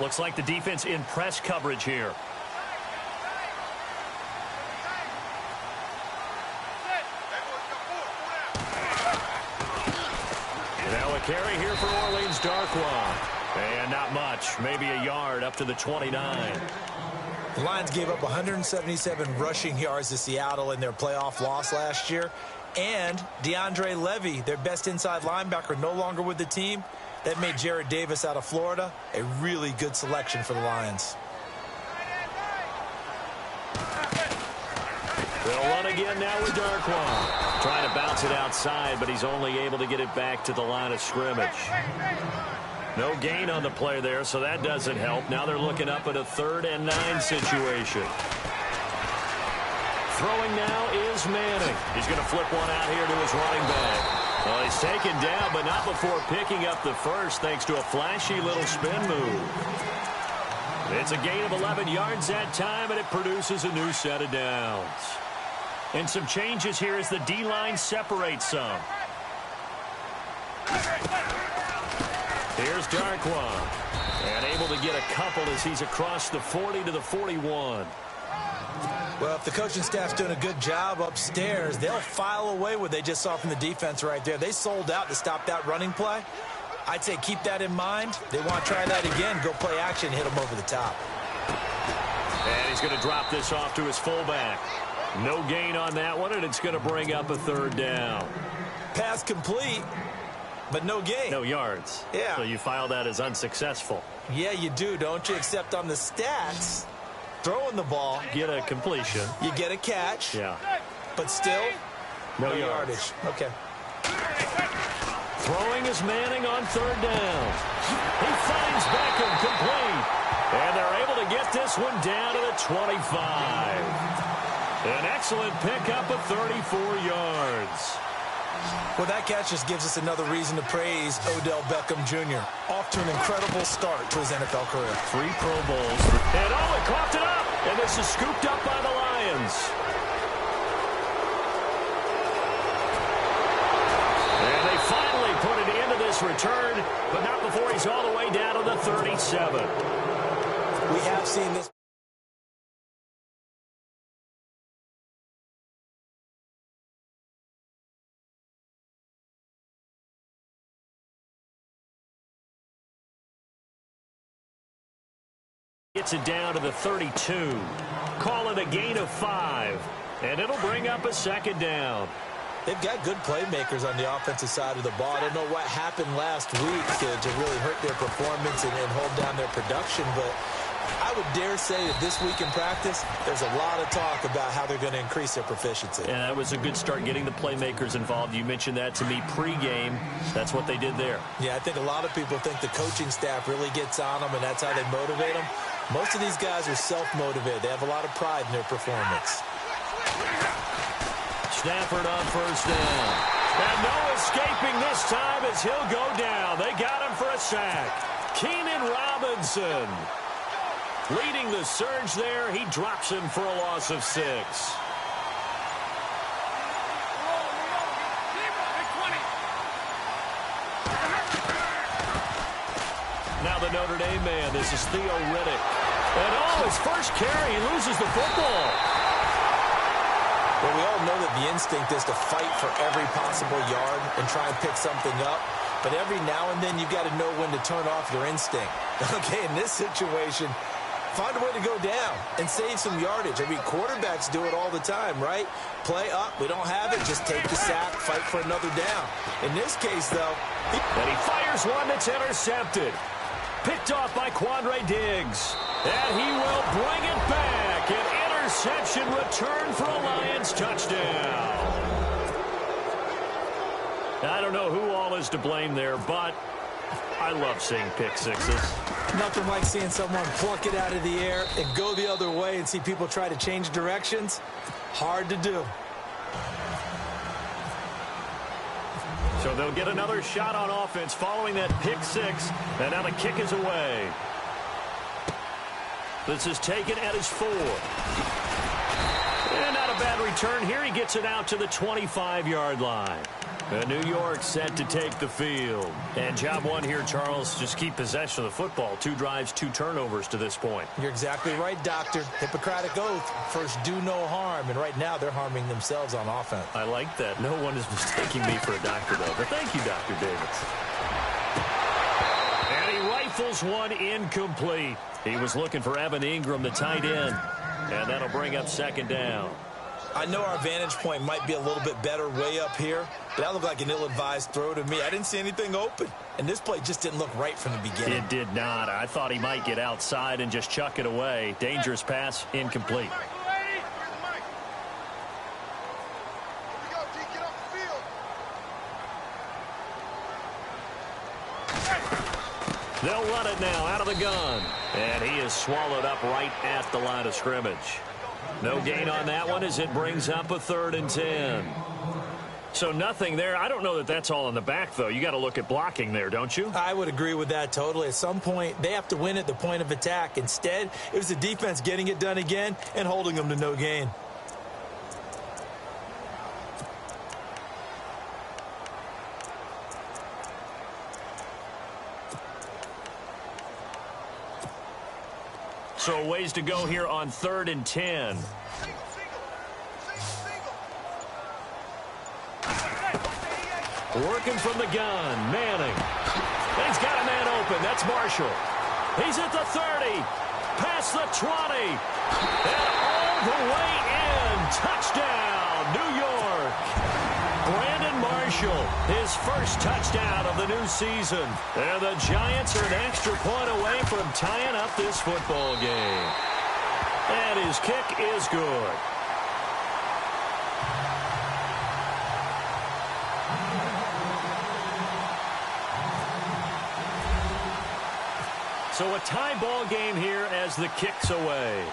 Looks like the defense in press coverage here. Now a carry here for Orleans Darkwa. And not much, maybe a yard up to the 29. The Lions gave up 177 rushing yards to Seattle in their playoff loss last year. And DeAndre Levy, their best inside linebacker, no longer with the team. That made Jared Davis out of Florida a really good selection for the Lions. They'll run again now with Darkwa. Trying to bounce it outside, but he's only able to get it back to the line of scrimmage. No gain on the play there, so that doesn't help. Now they're looking up at a 3rd and 9 situation. Throwing now is Manning. He's going to flip one out here to his running back. Well, he's taken down, but not before picking up the first thanks to a flashy little spin move. It's a gain of 11 yards that time, and it produces a new set of downs. And some changes here as the D-line separates some. Here's Darkwa. And able to get a couple as he's across the 40 to the 41. Well, if the coaching staff's doing a good job upstairs, they'll file away what they just saw from the defense right there. They sold out to stop that running play. I'd say keep that in mind. They want to try that again, go play action, hit them over the top. And he's going to drop this off to his fullback. No gain on that one, and it's going to bring up a 3rd down. Pass complete, but no gain. No yards. Yeah. So you file that as unsuccessful. Yeah, you do, don't you? Except on the stats, throwing the ball. Get a completion. You get a catch. Yeah. But still, no yardage. Okay. Throwing is Manning on 3rd down. He finds Beckham complete. And they're able to get this one down to the 25. An excellent pickup of 34 yards. Well, that catch just gives us another reason to praise Odell Beckham Jr. Off to an incredible start to his NFL career. 3 Pro Bowls. And it coughed it up. And this is scooped up by the Lions. And they finally put it into this return, but not before he's all the way down to the 37. We have seen this. Gets it down to the 32. Call it a gain of 5. And it'll bring up a 2nd down. They've got good playmakers on the offensive side of the ball. I don't know what happened last week to really hurt their performance and hold down their production, but I would dare say that this week in practice, there's a lot of talk about how they're going to increase their proficiency. Yeah, that was a good start getting the playmakers involved. You mentioned that to me pregame. That's what they did there. Yeah, I think a lot of people think the coaching staff really gets on them, and that's how they motivate them. Most of these guys are self-motivated. They have a lot of pride in their performance. Stafford on 1st down. And no escaping this time as he'll go down. They got him for a sack. Keenan Robinson leading the surge there. He drops him for a loss of 6. Now the Notre Dame man. This is Theo Riddick. And his first carry, he loses the football. Well, we all know that the instinct is to fight for every possible yard and try and pick something up. But every now and then, you've got to know when to turn off your instinct. Okay, in this situation, find a way to go down and save some yardage. I mean, quarterbacks do it all the time, right? Play up, we don't have it, just take the sack, fight for another down. In this case, though, and he fires one that's intercepted. Picked off by Quandre Diggs. And he will bring it back. An interception return for a Lions touchdown. I don't know who all is to blame there, but I love seeing pick sixes. Nothing like seeing someone pluck it out of the air and go the other way and see people try to change directions. Hard to do. So they'll get another shot on offense following that pick six. And now the kick is away. This is taken at his 4. And not a a bad return here. He gets it out to the 25-yard line. New York set to take the field. And job one here, Charles, just keep possession of the football. 2 drives, 2 turnovers to this point. You're exactly right, Doctor. Hippocratic oath. First, do no harm. And right now, they're harming themselves on offense. I like that. No one is mistaking me for a doctor, though. But thank you, Dr. Davis. And he rifles one incomplete. He was looking for Evan Ingram, the tight end. And that'll bring up second down. I know our vantage point might be a little bit better way up here, but that looked like an ill-advised throw to me. I didn't see anything open, and this play just didn't look right from the beginning. It did not. I thought he might get outside and just chuck it away. Dangerous pass, incomplete. They'll run it now out of the gun, and he is swallowed up right at the line of scrimmage. No gain on that one as it brings up a 3rd and 10. So nothing there. I don't know that that's all in the back, though. You got to look at blocking there, don't you? I would agree with that totally. At some point, they have to win at the point of attack. Instead, it was the defense getting it done again and holding them to no gain. So ways to go here on 3rd and 10. Working from the gun, Manning. He's got a man open. That's Marshall. He's at the 30. Past the 20. And all the way in. Touchdown, New York. Brandon Marshall, his first touchdown of the new season. And the Giants are an extra point away from tying up this football game. And his kick is good. So a tie ball game here as the kick's away.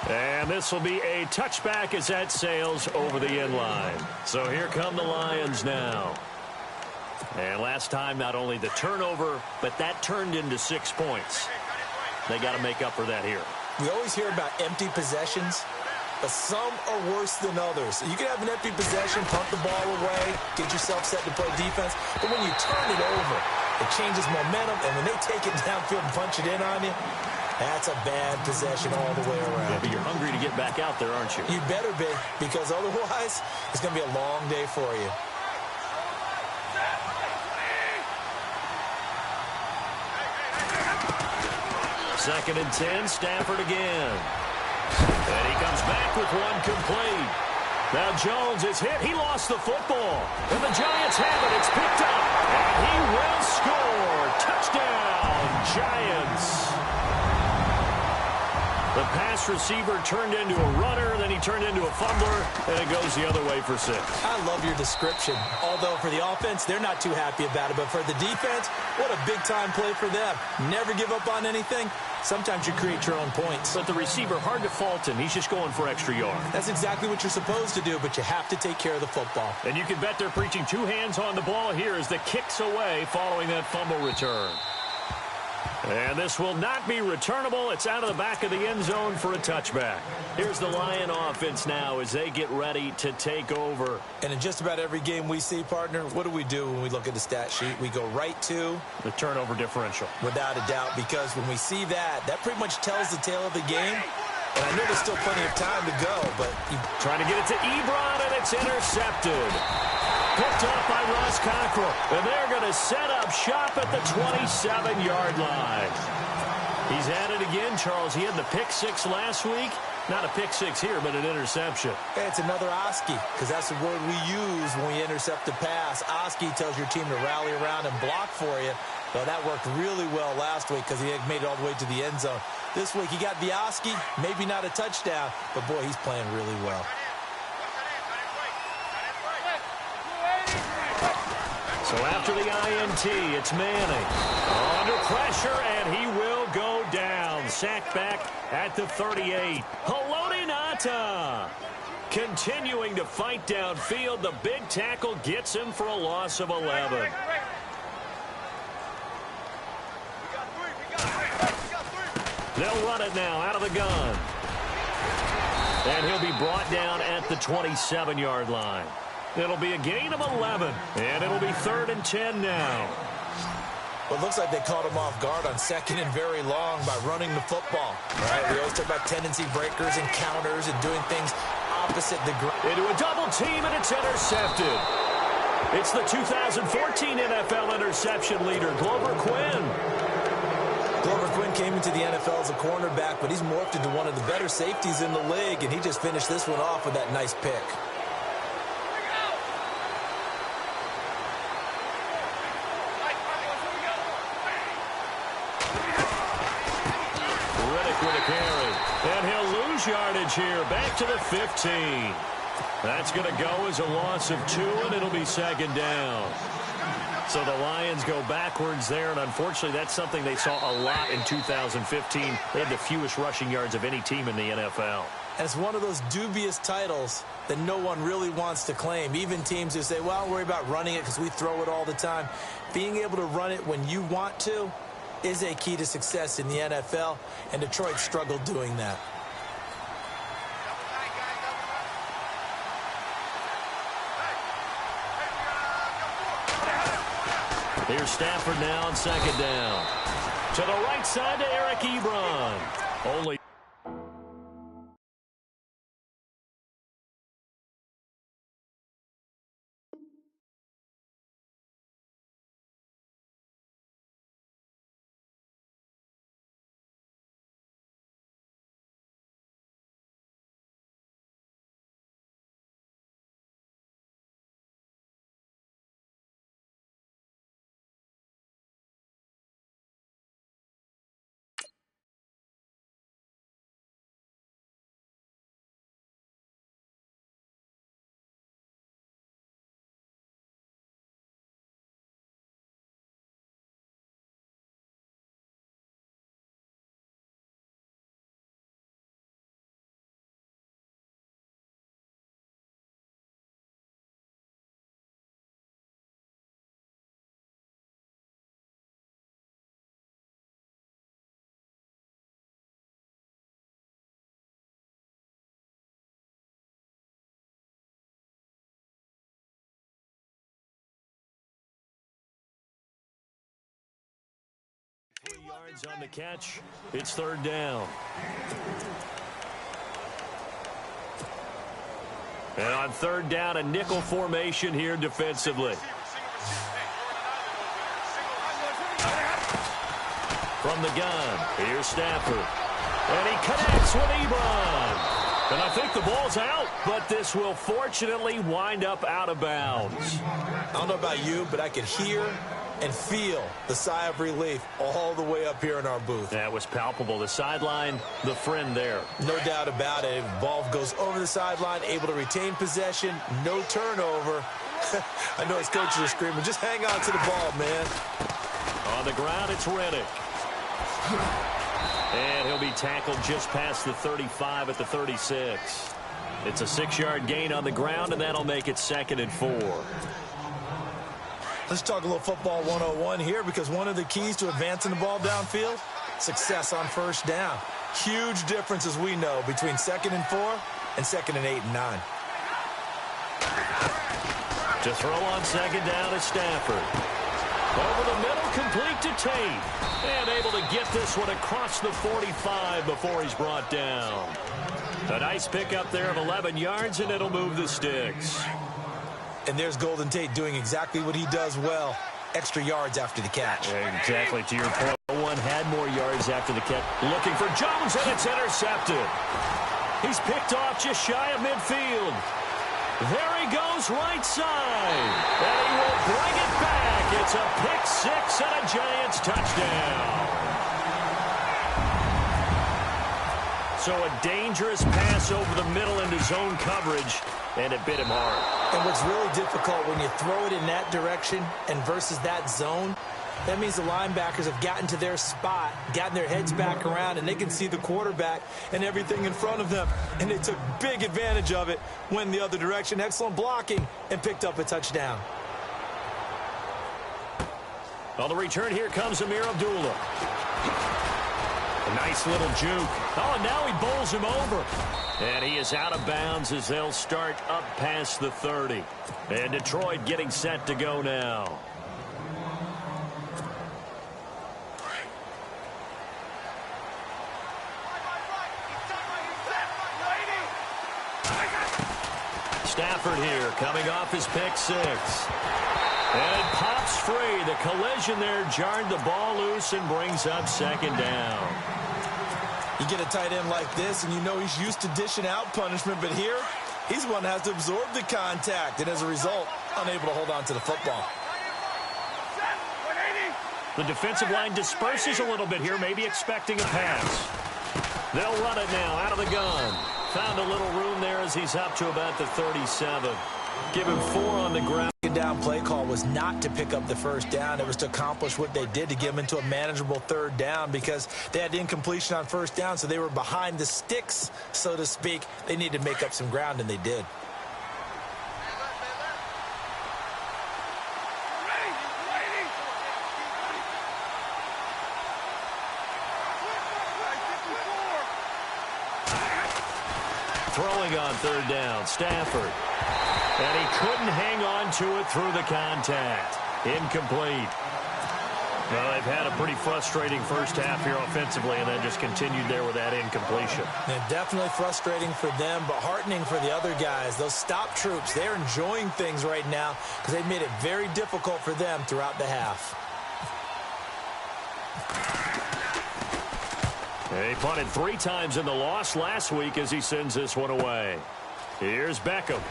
And this will be a touchback as that sails over the end line. So here come the Lions now. And last time, not only the turnover, but that turned into 6 points. They got to make up for that here. We always hear about empty possessions, but some are worse than others. You can have an empty possession, punt the ball away, get yourself set to play defense, but when you turn it over, it changes momentum, and when they take it downfield and punch it in on you, that's a bad possession all the way around. Yeah, but you're hungry to get back out there, aren't you? You better be, because otherwise, it's going to be a long day for you. Second and 10, Stafford again. And he comes back with one complete. Now Jones is hit. He lost the football. And the Giants have it. It's picked up. And he will score. Touchdown, Giants. The pass receiver turned into a runner, then he turned into a fumbler, and it goes the other way for 6. I love your description. Although for the offense, they're not too happy about it. But for the defense, what a big-time play for them. Never give up on anything. Sometimes you create your own points. But the receiver, hard to fault him. He's just going for extra yards. That's exactly what you're supposed to do, but you have to take care of the football. And you can bet they're preaching 2 hands on the ball here as the kick's away following that fumble return. And this will not be returnable. It's out of the back of the end zone for a touchback. Here's the Lion offense now as they get ready to take over. And in just about every game we see, partner, what do we do when we look at the stat sheet? We go right to the turnover differential. Without a doubt, because when we see that, that pretty much tells the tale of the game. And I know there's still plenty of time to go, but trying to get it to Ebron, and it's intercepted. Picked up by Ross Cockrell. And they're going to set up shop at the 27-yard line. He's at it again, Charles. He had the pick 6 last week. Not a pick 6 here, but an interception. Hey, it's another Oski, because that's the word we use when we intercept a pass. Oski tells your team to rally around and block for you. Well, that worked really well last week because he had made it all the way to the end zone. This week, he got the Oski, maybe not a touchdown, but, boy, he's playing really well. So after the INT, it's Manning. Under pressure, and he will go down. Sacked back at the 38. Haloti Ngata continuing to fight downfield. The big tackle gets him for a loss of 11. They'll run it now out of the gun. And he'll be brought down at the 27-yard line. It'll be a gain of 11, and it'll be 3rd and 10 now. Well, it looks like they caught him off guard on 2nd and very long by running the football. Right? We always talk about tendency breakers and counters and doing things opposite the ground. Into a double team, and it's intercepted. It's the 2014 NFL interception leader, Glover Quinn. Glover Quinn came into the NFL as a cornerback, but he's morphed into one of the better safeties in the league, and he just finished this one off with that nice pick. With a carry, and he'll lose yardage here, back to the 15. That's going to go as a loss of 2, and it'll be 2nd down. So the Lions go backwards there, and unfortunately that's something they saw a lot in 2015. They had the fewest rushing yards of any team in the NFL. And it's one of those dubious titles that no one really wants to claim. Even teams who say, well, don't worry about running it because we throw it all the time. Being able to run it when you want to is a key to success in the NFL, and Detroit struggled doing that. Here's Stafford now on 2nd down. To the right side to Eric Ebron. Only yards on the catch. It's 3rd down. And on 3rd down, a nickel formation here defensively. From the gun, here's Stafford. And he connects with Ebron. And I think the ball's out, but this will fortunately wind up out of bounds. I don't know about you, but I could hear and feel the sigh of relief all the way up here in our booth. That was palpable. The sideline, the friend there. No doubt about it. Ball goes over the sideline, able to retain possession, no turnover. I know his coaches are screaming, just hang on to the ball, man. On the ground, it's Reddick. And he'll be tackled just past the 35 at the 36. It's a 6-yard gain on the ground, and that'll make it 2nd and 4. Let's talk a little football 101 here, because one of the keys to advancing the ball downfield, success on 1st down. Huge difference, as we know, between 2nd and 4 and 2nd and 8 and 9. To throw on 2nd down is Stafford. Over the middle, complete to Tate. And able to get this one across the 45 before he's brought down. A nice pickup there of 11 yards, and it'll move the sticks. And there's Golden Tate doing exactly what he does well, extra yards after the catch. Exactly, to your point. One had more yards after the catch. Looking for Jones, and it's intercepted. He's picked off just shy of midfield. There he goes, right side. And he will bring it back. It's a pick-6 and a Giants touchdown. So a dangerous pass over the middle into zone coverage, and it bit him hard. And what's really difficult when you throw it in that direction and versus that zone, that means the linebackers have gotten to their spot, gotten their heads back around, and they can see the quarterback and everything in front of them. And they took big advantage of it, went the other direction. Excellent blocking, and picked up a touchdown. On the return, here comes Amir Abdullah. A Nice little juke. Oh, now he bowls him over. And he is out of bounds as they'll start up past the 30. And Detroit getting set to go now. Stafford here coming off his pick six. And it pops free. The collision there jarred the ball loose and brings up second down. You get a tight end like this, and you know he's used to dishing out punishment, but here, he's the one that has to absorb the contact, and as a result, unable to hold on to the football. The defensive line disperses a little bit here, maybe expecting a pass. They'll run it now out of the gun. Found a little room there as he's up to about the 37. Give him 4 on the ground. Down play call was not to pick up the first down. It was to accomplish what they did to get them into a manageable third down because they had incompletion on first down, so they were behind the sticks, so to speak. They needed to make up some ground, and they did. Throwing on third down, Stafford. And he couldn't hang on to it through the contact. Incomplete. Well, they've had a pretty frustrating first half here offensively, and then just continued there with that incompletion. Yeah, definitely frustrating for them, but heartening for the other guys. Those stop troops, they're enjoying things right now because they've made it very difficult for them throughout the half. He punted 3 times in the loss last week as he sends this one away. Here's Beckham.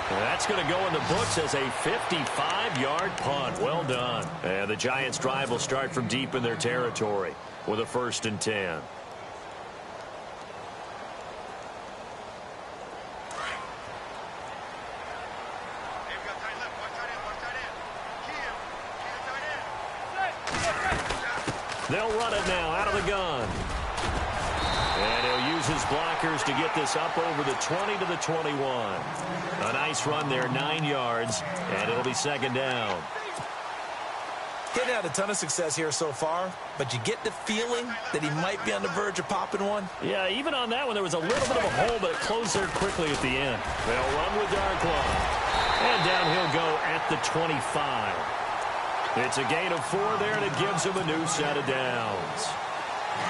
That's going to go in the books as a 55-yard punt. Well done. And the Giants' drive will start from deep in their territory with a 1st and 10. They'll run it now out of the gun. And he'll use his blockers to get this up over the 20 to the 21. A nice run there, 9 yards, and it'll be second down. He hadn't had a ton of success here so far, but you get the feeling that he might be on the verge of popping one. Yeah, even on that one, there was a little bit of a hole, but it closed there quickly at the end. They'll run with Darklaw. And down he'll go at the 25. It's a gain of 4 there, and it gives him a new set of downs.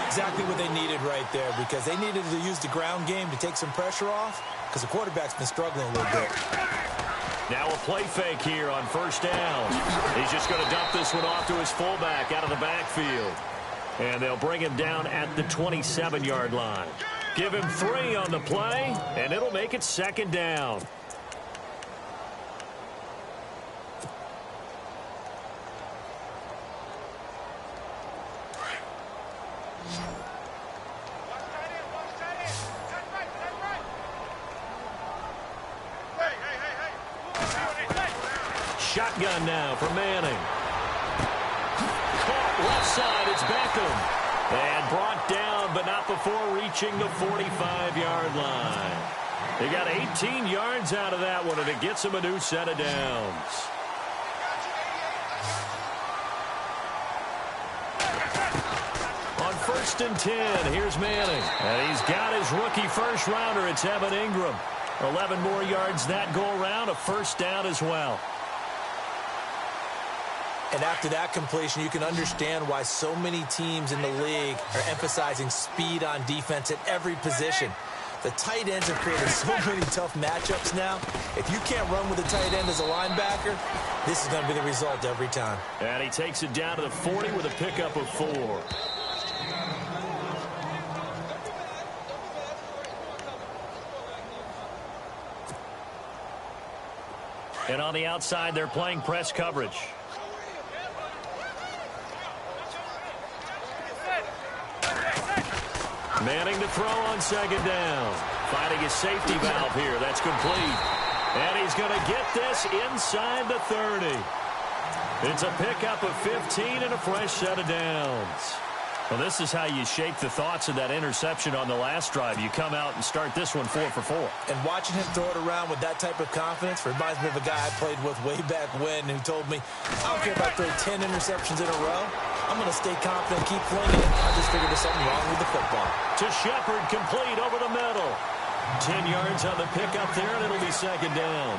Exactly what they needed right there because they needed to use the ground game to take some pressure off because the quarterback's been struggling a little bit. Now a play fake here on first down. He's just going to dump this one off to his fullback out of the backfield. And they'll bring him down at the 27-yard line. Give him 3 on the play, and it'll make it second down. Shotgun now for Manning. Caught left side, it's Beckham. And brought down, but not before reaching the 45-yard line. They got 18 yards out of that one, and it gets him a new set of downs. On 1st and 10, here's Manning. And he's got his rookie first rounder. It's Evan Ingram. 11 more yards that go around, a first down as well. And after that completion, you can understand why so many teams in the league are emphasizing speed on defense at every position. The tight ends have created so many tough matchups now. If you can't run with a tight end as a linebacker, this is going to be the result every time. And he takes it down to the 40 with a pickup of 4. And on the outside, they're playing press coverage. Manning to throw on second down. Finding his safety valve here. That's complete. And he's going to get this inside the 30. It's a pickup of 15 and a fresh set of downs. Well, this is how you shake the thoughts of that interception on the last drive. You come out and start this one 4 for 4. And watching him throw it around with that type of confidence reminds me of a guy I played with way back when who told me, I don't care if I throw 10 interceptions in a row. I'm going to stay confident, keep flinging it. I just figured there's something wrong with the football. To Shepard, complete over the middle. 10 yards on the pickup there, and it'll be second down.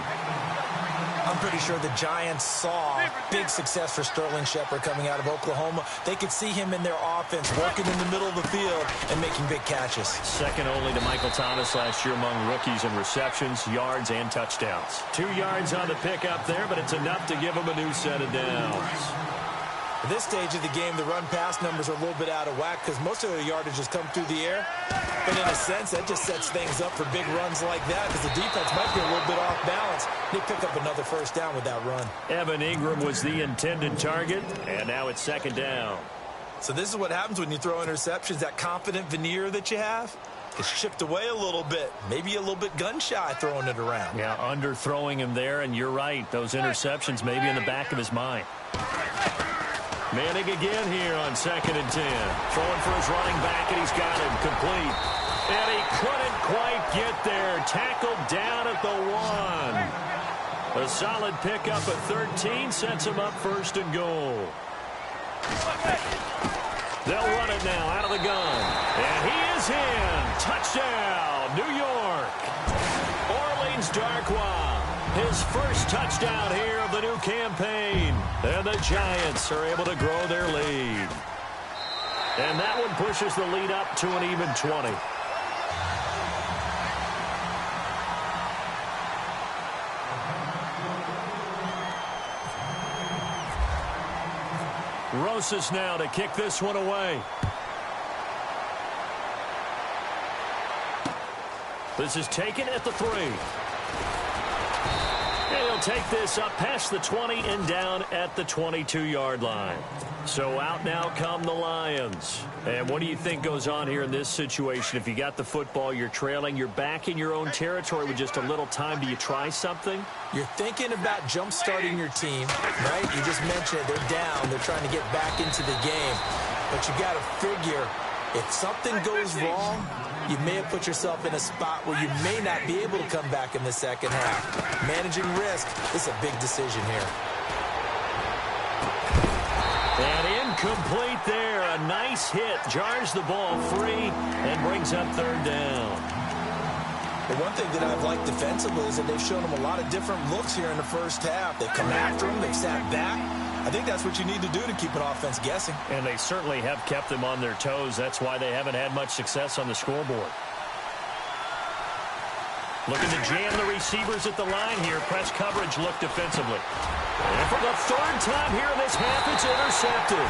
I'm pretty sure the Giants saw big success for Sterling Shepard coming out of Oklahoma. They could see him in their offense, working in the middle of the field and making big catches. Second only to Michael Thomas last year among rookies in receptions, yards, and touchdowns. 2 yards on the pickup there, but it's enough to give him a new set of downs. At this stage of the game, the run-pass numbers are a little bit out of whack because most of their yardage has come through the air. But in a sense, that just sets things up for big runs like that because the defense might be a little bit off balance. They pick up another first down with that run. Evan Ingram was the intended target, and now it's second down. So this is what happens when you throw interceptions. That confident veneer that you have gets chipped away a little bit. Maybe a little bit gun-shy throwing it around. Yeah, underthrowing him there, and you're right. Those interceptions may be in the back of his mind. Manning again here on 2nd and 10. Throwing for his running back, and he's got him complete. And he couldn't quite get there. Tackled down at the 1. A solid pickup at 13 sets him up first and goal. They'll run it now out of the gun. And he is in. Touchdown, New York. Orleans Darkwa. His first touchdown here of the new campaign. And the Giants are able to grow their lead. And that one pushes the lead up to an even 20. Rosas now to kick this one away. This is taken at the 3. He'll take this up past the 20 and down at the 22-yard line. So out now come the Lions. And what do you think goes on here in this situation? If you got the football, you're trailing, you're back in your own territory with just a little time. Do you try something? You're thinking about jump-starting your team, right? You just mentioned it. They're down. They're trying to get back into the game. But you got to figure if something goes wrong, you may have put yourself in a spot where you may not be able to come back in the second half. Managing risk is a big decision here. And incomplete there. A nice hit. Jars the ball free and brings up third down. The one thing that I've liked defensively is that they've shown them a lot of different looks here in the first half. They've come after them. They've sat back. I think that's what you need to do to keep an offense guessing. And they certainly have kept them on their toes. That's why they haven't had much success on the scoreboard. Looking to jam the receivers at the line here. Press coverage look defensively. And for the third time here in this half, it's intercepted.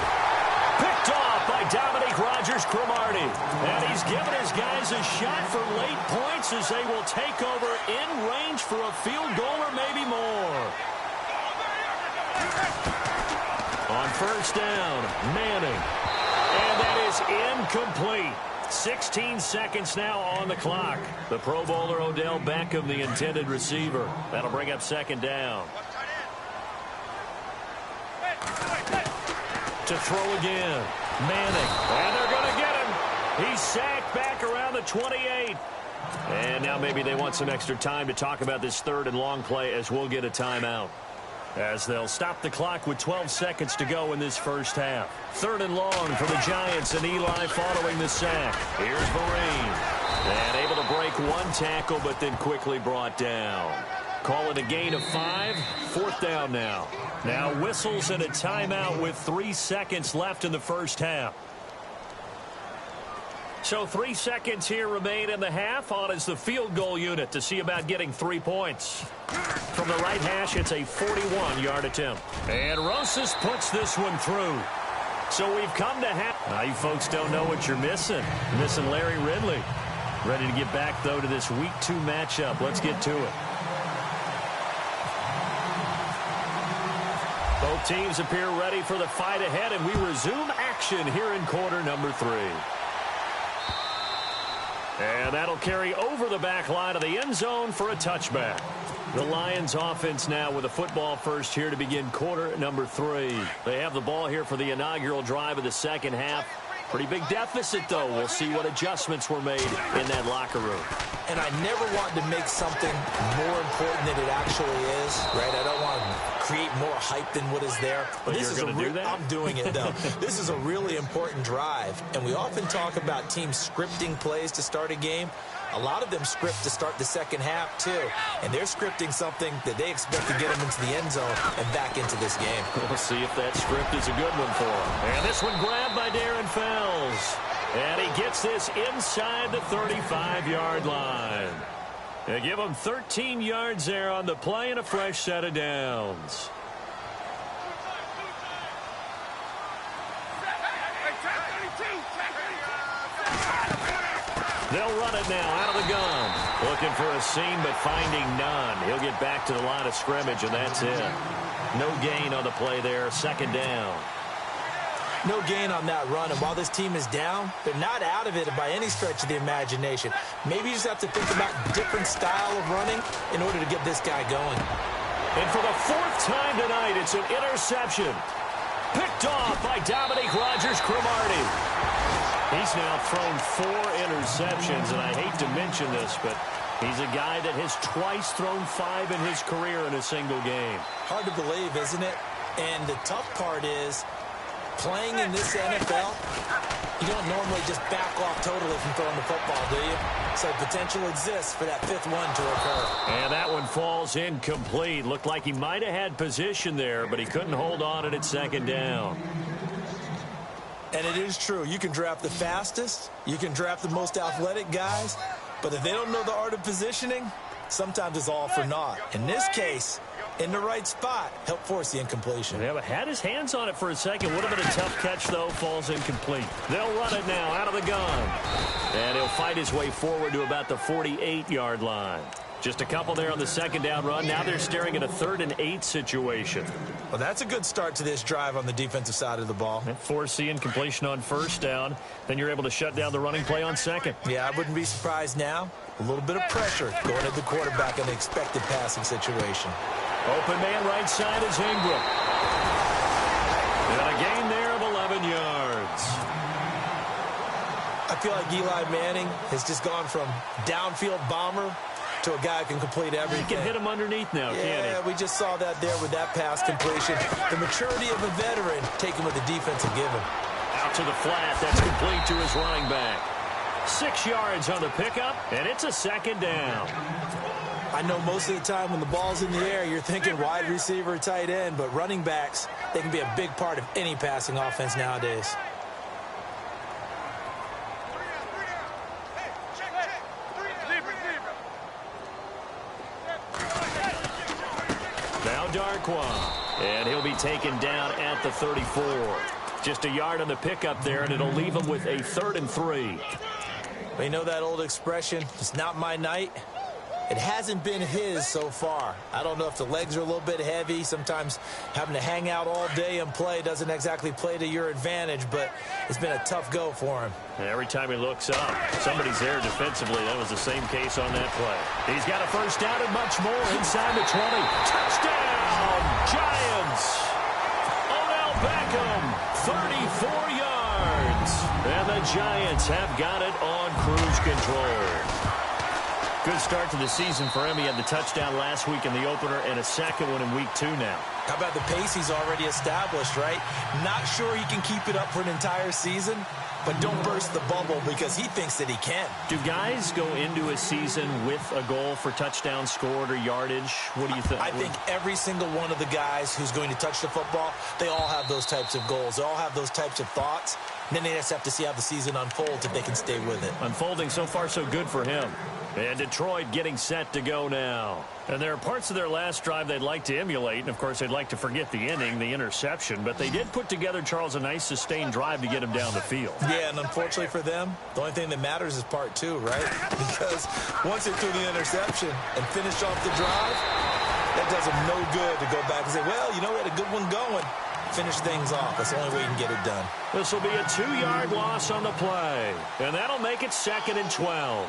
Picked off by Dominique Rodgers-Cromartie. And he's given his guys a shot for late points as they will take over in range for a field goal or maybe more. On first down, Manning. And that is incomplete. 16 seconds now on the clock. The Pro Bowler Odell Beckham, the intended receiver. That'll bring up second down. To throw again. Manning. And they're going to get him. He's sacked back around the 28. And now maybe they want some extra time to talk about this third and long play as we'll get a timeout. As they'll stop the clock with 12 seconds to go in this first half. Third and long for the Giants, and Eli following the sack. Here's Vereen. And able to break one tackle, but then quickly brought down. Call it a gain of 5. Fourth down now. Now whistles and a timeout with 3 seconds left in the first half. So 3 seconds here remain in the half. On is the field goal unit to see about getting 3 points. From the right hash, it's a 41-yard attempt. And Rosas puts this one through. So we've come to half. Now you folks don't know what you're missing. You're missing Larry Ridley. Ready to get back, though, to this Week 2 matchup. Let's get to it. Both teams appear ready for the fight ahead, and we resume action here in quarter number 3. And that'll carry over the back line of the end zone for a touchback. The Lions offense now with a football first here to begin quarter number 3. They have the ball here for the inaugural drive of the second half. Pretty big deficit, though. We'll see what adjustments were made in that locker room. And I never want to make something more important than it actually is, right? I don't want to create more hype than what is there. But this is going to do that? I'm doing it, though. This is a really important drive. And we often talk about teams scripting plays to start a game. A lot of them script to start the second half, too. And they're scripting something that they expect to get them into the end zone and back into this game. We'll see if that script is a good one for them. And this one grabbed by Darren Fells. And he gets this inside the 35-yard line. They give him 13 yards there on the play and a fresh set of downs. They'll run it now out of the gun. Looking for a seam, but finding none. He'll get back to the line of scrimmage, and that's it. No gain on the play there. Second down. No gain on that run, and while this team is down, they're not out of it by any stretch of the imagination. Maybe you just have to think about a different style of running in order to get this guy going. And for the fourth time tonight, it's an interception. Picked off by Dominique Rodgers-Cromartie. He's now thrown 4 interceptions, and I hate to mention this, but he's a guy that has twice thrown 5 in his career in a single game. Hard to believe, isn't it? And the tough part is, playing in this NFL, you don't normally just back off totally from throwing the football, do you? So potential exists for that 5th one to occur. And that one falls incomplete. Looked like he might have had position there, but he couldn't hold on at second down. And it is true. You can draft the fastest. You can draft the most athletic guys. But if they don't know the art of positioning, sometimes it's all for naught. In this case, in the right spot, help force the incompletion. Yeah, but had his hands on it for a second. Would have been a tough catch, though. Falls incomplete. They'll run it now out of the gun. And he'll fight his way forward to about the 48-yard line. Just a couple there on the second down run. Now they're staring at a 3rd and 8 situation. Well, that's a good start to this drive on the defensive side of the ball. Force the incompletion on first down. Then you're able to shut down the running play on second. Yeah, I wouldn't be surprised now. A little bit of pressure going at the quarterback in the expected passing situation. Open man right side is Ingram. And a gain there of 11 yards. I feel like Eli Manning has just gone from downfield bomber to a guy who can complete everything. He can hit him underneath now, can't he? Yeah, we just saw that there with that pass completion. The maturity of a veteran taking what the defense will give him. Out to the flat. That's complete to his running back. 6 yards on the pickup, and it's a second down. I know most of the time when the ball's in the air, you're thinking wide receiver, tight end, but running backs, they can be a big part of any passing offense nowadays. Now Darkwa, and he'll be taken down at the 34. Just a yard on the pickup there, and it'll leave him with a 3rd and 3. Well, you know that old expression, it's not my night? It hasn't been his so far. I don't know if the legs are a little bit heavy. Sometimes having to hang out all day and play doesn't exactly play to your advantage, but it's been a tough go for him. And every time he looks up, somebody's there defensively. That was the same case on that play. He's got a first down and much more inside the 20. Touchdown, Giants! Odell Beckham, 34 yards. And the Giants have got it on cruise control. Good start to the season for him. He had the touchdown last week in the opener and a second one in week 2 now. How about the pace he's already established, right? Not sure he can keep it up for an entire season, but don't burst the bubble because he thinks that he can. Do guys go into a season with a goal for touchdowns scored or yardage? What do you think? I think every single one of the guys who's going to touch the football, they all have those types of goals. They all have those types of thoughts. And then they just have to see how the season unfolds if they can stay with it. Unfolding so far so good for him. And Detroit getting set to go now. And there are parts of their last drive they'd like to emulate. And, of course, they'd like to forget the inning, the interception. But they did put together, Charles, a nice sustained drive to get him down the field. Yeah, and unfortunately for them, the only thing that matters is part 2, right? Because once they threw the interception and finished off the drive, that does them no good to go back and say, well, you know, we had a good one going. Finish things off. That's the only way you can get it done. This will be a 2-yard loss on the play. And that'll make it 2nd and 12.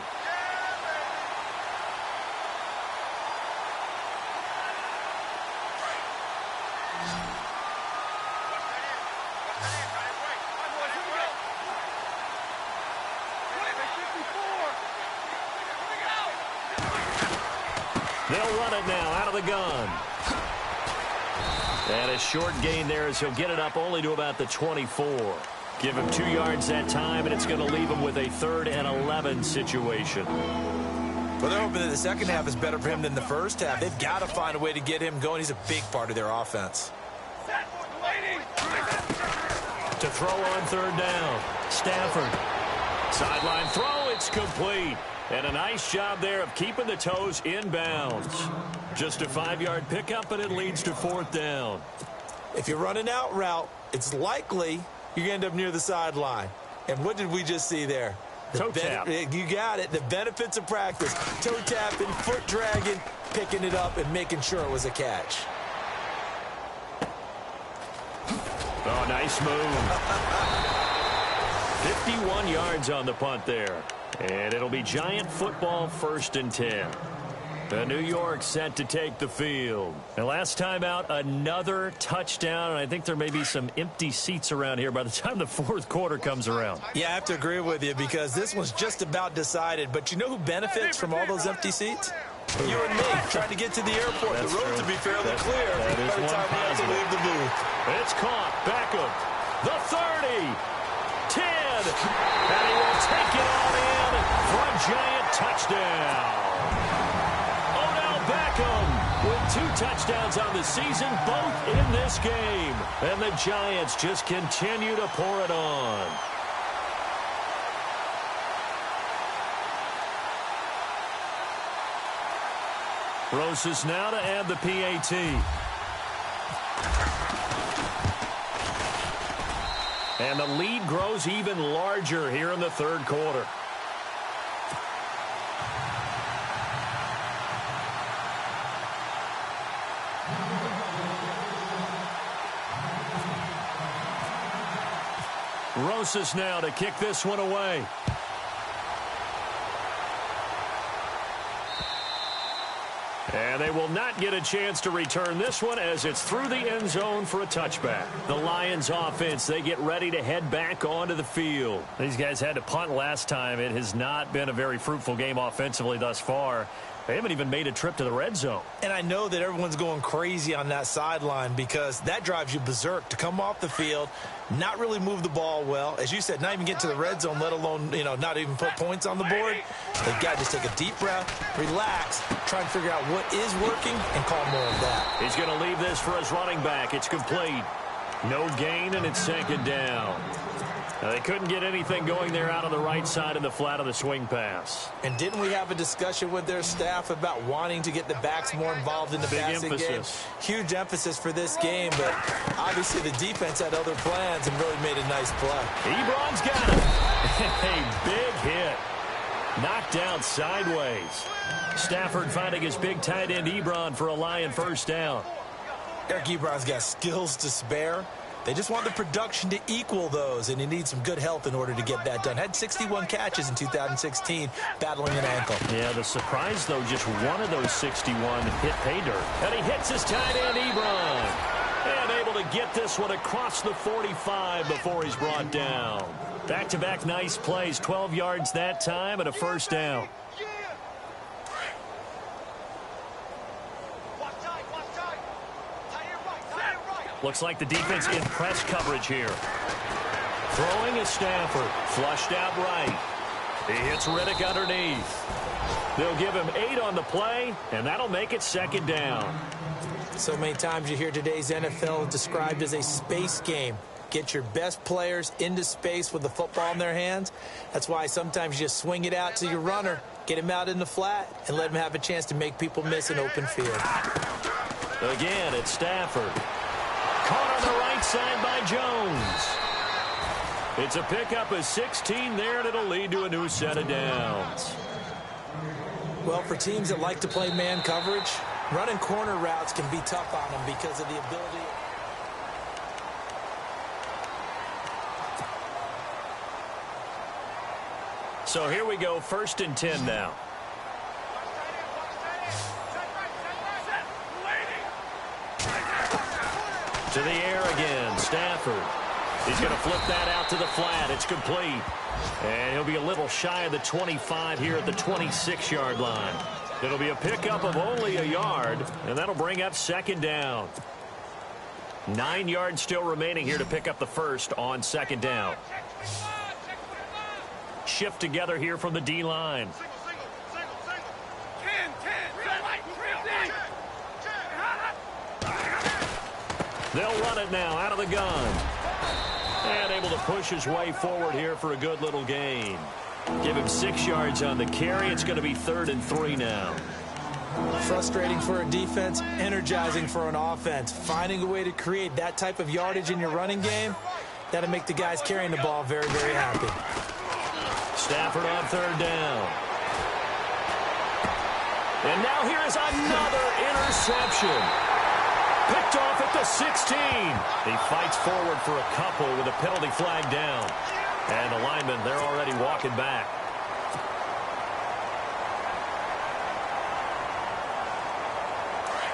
They'll run it now out of the gun. And a short gain there as he'll get it up only to about the 24. Give him 2 yards that time, and it's going to leave him with a 3rd and 11 situation. Well, they're hoping that the second half is better for him than the first half. They've got to find a way to get him going. He's a big part of their offense. To throw on 3rd down. Stafford. Sideline throw. It's complete. And a nice job there of keeping the toes in bounds. Just a 5-yard pickup, and it leads to 4th down. If you're running out route, it's likely you're going to end up near the sideline. And what did we just see there? Toe tap. You got it. The benefits of practice. Toe tapping, foot dragging, picking it up, and making sure it was a catch. Oh, nice move. 51 yards on the punt there. And it'll be Giant football 1st and 10. The New York set to take the field. And last time out, another touchdown. And I think there may be some empty seats around here by the time the 4th quarter comes around. Yeah, I have to agree with you because this one's just about decided. But you know who benefits from all those empty seats? You and me trying to get to the airport. That's the road true. to be fairly clear That by the time we have to leave the booth. It's caught. Beckham. The 30. 10. And he will take it all in for a Giant touchdown. Beckham with 2 touchdowns on the season, both in this game. And the Giants just continue to pour it on. Rosas now to add the PAT. And the lead grows even larger here in the 3rd quarter. Rosas now to kick this one away. And they will not get a chance to return this one as it's through the end zone for a touchback. The Lions offense, they get ready to head back onto the field. These guys had to punt last time. It has not been a very fruitful game offensively thus far. They haven't even made a trip to the red zone. And I know that everyone's going crazy on that sideline because that drives you berserk to come off the field, not really move the ball well. As you said, not even get to the red zone, let alone, not even put points on the board. They've got to just take a deep breath, relax, try and figure out what is working and call more of that. He's going to leave this for his running back. It's complete. No gain, and it's 2nd down. Now, they couldn't get anything going there out on the right side of the flat of the swing pass. And didn't we have a discussion with their staff about wanting to get the backs more involved in the passing game? Huge emphasis for this game, but obviously the defense had other plans and really made a nice play. Ebron's got it. A big hit. Knocked down sideways. Stafford finding his big tight end Ebron for a Lion 1st down. Eric Ebron's got skills to spare. They just want the production to equal those, and he needs some good health in order to get that done. Had 61 catches in 2016, battling an ankle. Yeah, the surprise, though, just one of those 61 hit pay dirt. And he hits his tight end, Ebron. And able to get this one across the 45 before he's brought down. Back-to-back nice plays, 12 yards that time, and a 1st down. Looks like the defense in press coverage here. Throwing is Stafford. Flushed out right. He hits Riddick underneath. They'll give him 8 on the play, and that'll make it 2nd down. So many times you hear today's NFL described as a space game. Get your best players into space with the football in their hands. That's why sometimes you just swing it out to your runner, get him out in the flat, and let him have a chance to make people miss an open field. Again, it's Stafford. Caught on the right side by Jones. It's a pickup of 16 there, and it'll lead to a new set of downs. Well, for teams that like to play man coverage, running corner routes can be tough on them because of the ability. So here we go, 1st and 10 now. To the air again, Stafford. He's going to flip that out to the flat. It's complete. And he'll be a little shy of the 25 here at the 26-yard line. It'll be a pickup of only a yard, and that'll bring up second down. 9 yards still remaining here to pick up the first on second down. Shift together here from the D-line. They'll run it now out of the gun. And able to push his way forward here for a good little gain. Give him 6 yards on the carry. It's going to be 3rd and 3 now. Frustrating for a defense, energizing for an offense. Finding a way to create that type of yardage in your running game, that'll make the guys carrying the ball very, very happy. Stafford on 3rd down. And now here is another interception. Picked off at the 16. He fights forward for a couple with a penalty flag down. And the linemen, they're already walking back.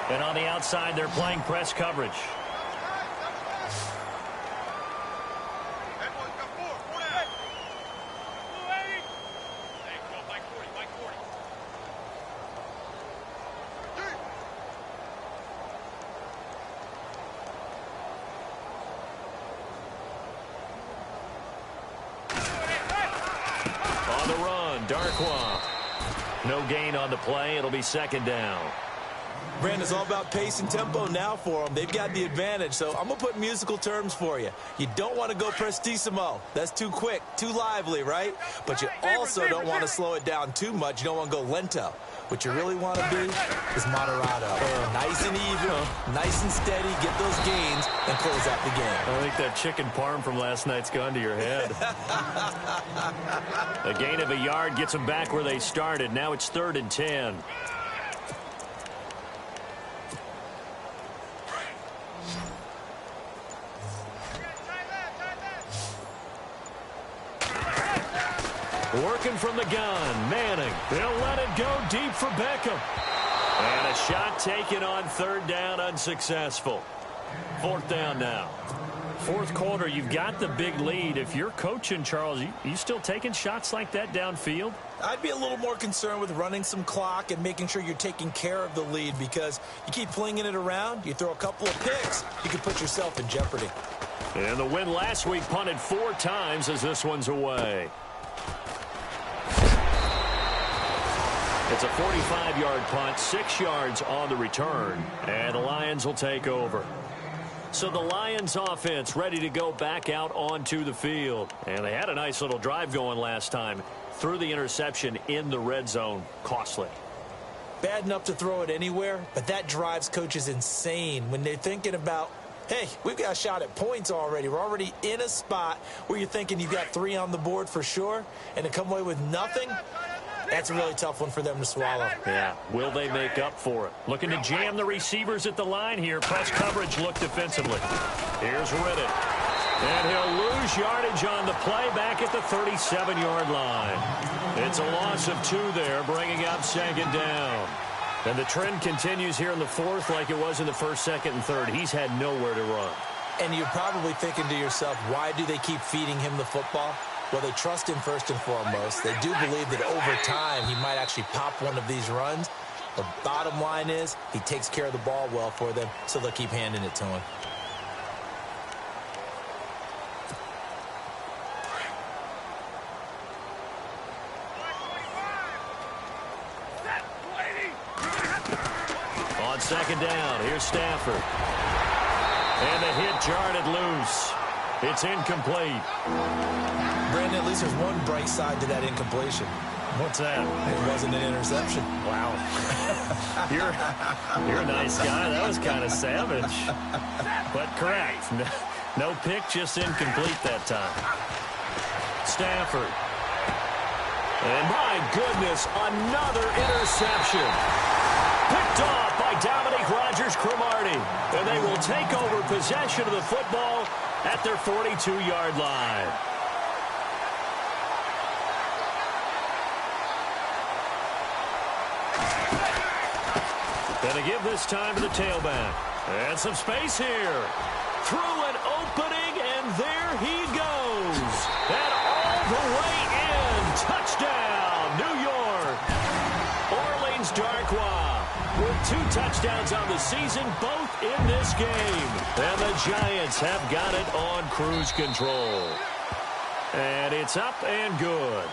And on the outside, they're playing press coverage. On the run, Darkwa. No gain on the play. It'll be second down. Brandon, it's all about pace and tempo now for them. They've got the advantage, so I'm going to put musical terms for you. You don't want to go prestissimo. That's too quick, too lively, right? But you also don't want to slow it down too much. You don't want to go lento. What you really want to be is moderato. Nice and even, nice and steady, get those gains, and close out the game. I think that chicken parm from last night's gone to your head. A gain of a yard gets them back where they started. Now it's 3rd and 10. Working from the gun, Manning. They'll let it go deep for Beckham. And a shot taken on 3rd down, unsuccessful. 4th down now. 4th quarter, you've got the big lead. If you're coaching, Charles, you still taking shots like that downfield? I'd be a little more concerned with running some clock and making sure you're taking care of the lead, because you keep flinging it around, you throw a couple of picks, you can put yourself in jeopardy. And the win last week punted 4 times as this one's away. It's a 45-yard punt, 6 yards on the return, and the Lions will take over. So the Lions offense ready to go back out onto the field. And they had a nice little drive going last time. Threw the interception in the red zone. Costly. Bad enough to throw it anywhere, but that drives coaches insane when they're thinking about, hey, we've got a shot at points already. We're already in a spot where you're thinking you've got 3 on the board for sure, and to come away with nothing, that's a really tough one for them to swallow. Yeah. Will they make up for it? Looking to jam the receivers at the line here. Press coverage look defensively. Here's Riddick. And he'll lose yardage on the play back at the 37-yard line. It's a loss of 2 there, bringing up second down. And the trend continues here in the 4th like it was in the 1st, 2nd, and 3rd. He's had nowhere to run. And you're probably thinking to yourself, why do they keep feeding him the football? Well, they trust him first and foremost. They do believe that over time he might actually pop one of these runs. The bottom line is he takes care of the ball well for them, so they'll keep handing it to him. On second down, here's Stafford. And the hit jarred it loose. It's incomplete. Brandon, at least there's one bright side to that incompletion. What's that? It wasn't an interception. Wow. You're a nice guy. That was kind of savage. But correct. No pick, just incomplete that time. Stafford. And my goodness, another interception. Picked off by Dominique Rodgers-Cromartie. And they will take over possession of the football at their 42-yard line. Going to give this time to the tailback. And some space here. Through an opening, and there he goes. And all the way in. Touchdown, New York. Orleans Dark touchdowns on the season, both in this game. And the Giants have got it on cruise control. And it's up and good.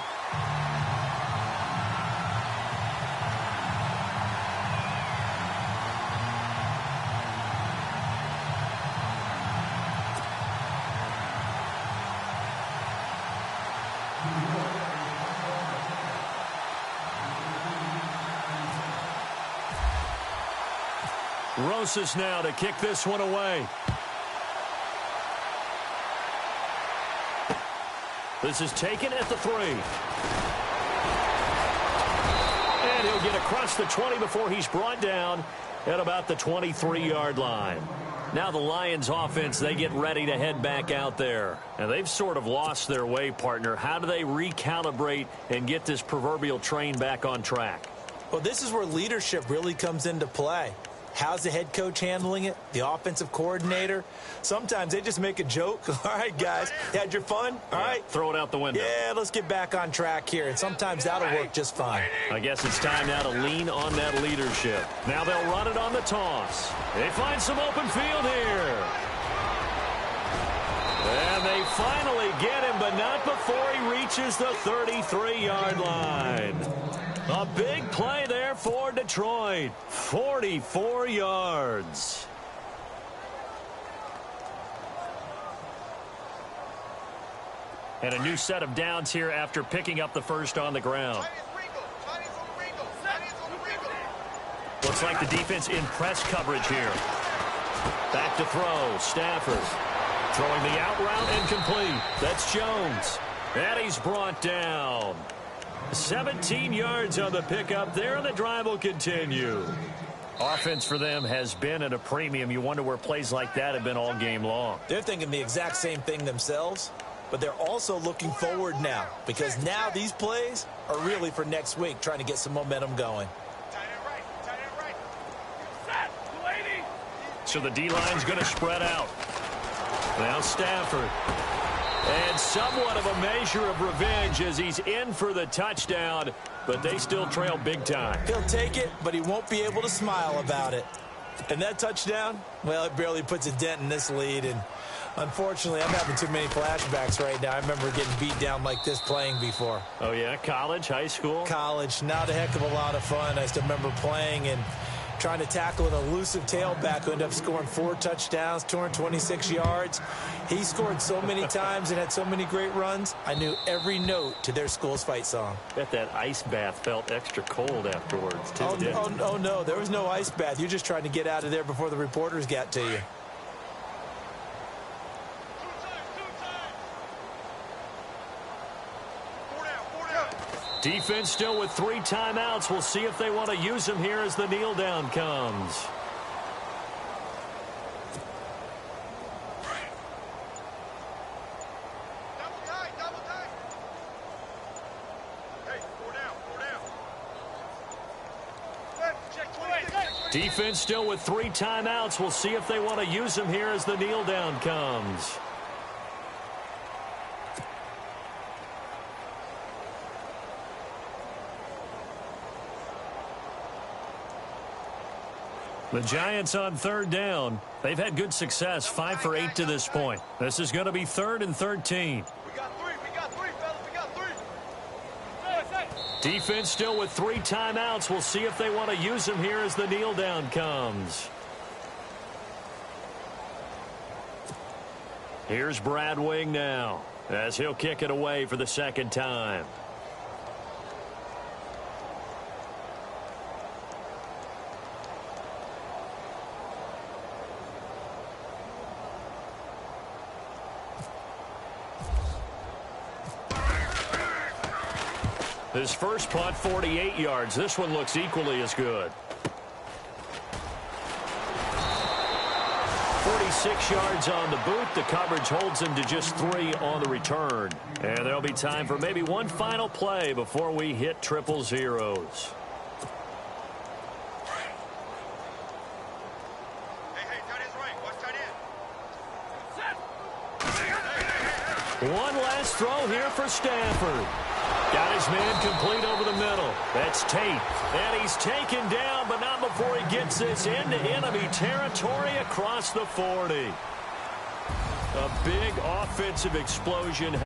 Rosas now to kick this one away. This is taken at the 3. And he'll get across the 20 before he's brought down at about the 23-yard line. Now the Lions offense, they get ready to head back out there. And they've sort of lost their way, partner. How do they recalibrate and get this proverbial train back on track? Well, this is where leadership really comes into play. How's the head coach handling it? The offensive coordinator? Sometimes they just make a joke. All right, guys, you had your fun? All right. Throw it out the window. Yeah, let's get back on track here. And sometimes that'll work just fine. I guess it's time now to lean on that leadership. Now they'll run it on the toss. They find some open field here. And they finally get him, but not before he reaches the 33-yard line. A big play there for Detroit. 44 yards. And a new set of downs here after picking up the first on the ground. Looks like the defense in press coverage here. Back to throw. Stafford throwing the out route and complete. That's Jones. And he's brought down. 17 yards on the pickup there, and the drive will continue. Offense for them has been at a premium. You wonder where plays like that have been all game long. They're thinking the exact same thing themselves, but they're also looking forward now because now these plays are really for next week, trying to get some momentum going. So the D-line's going to spread out. Now Stafford. And somewhat of a measure of revenge as he's in for the touchdown, but they still trail big time. He'll take it, but he won't be able to smile about it. And that touchdown, well, it barely puts a dent in this lead. And unfortunately, I'm having too many flashbacks right now. I remember getting beat down like this playing before. Oh, yeah? College, high school? College. Not a heck of a lot of fun. I still remember playing and trying to tackle an elusive tailback who ended up scoring 4 touchdowns, 226 yards. He scored so many times and had so many great runs, I knew every note to their school's fight song. Bet that ice bath felt extra cold afterwards, too. Oh, no, there was no ice bath. You're just trying to get out of there before the reporters got to you. Defense still with 3 timeouts. We'll see if they want to use them here as the kneel down comes. Defense still with 3 timeouts. We'll see if they want to use them here as the kneel down comes. The Giants on 3rd down. They've had good success, 5 for 8 to this point. This is going to be 3rd and 13. We got 3, fellas, we got 3. Defense still with 3 timeouts. We'll see if they want to use them here as the kneel down comes. Here's Brad Wing now as he'll kick it away for the 2nd time. His first punt, 48 yards. This one looks equally as good. 46 yards on the boot. The coverage holds him to just 3 on the return. And there'll be time for maybe one final play before we hit 000. One last throw here for Stafford. Got his man complete over the middle. That's Tate. And he's taken down, but not before he gets this into enemy territory across the 40. A big offensive explosion.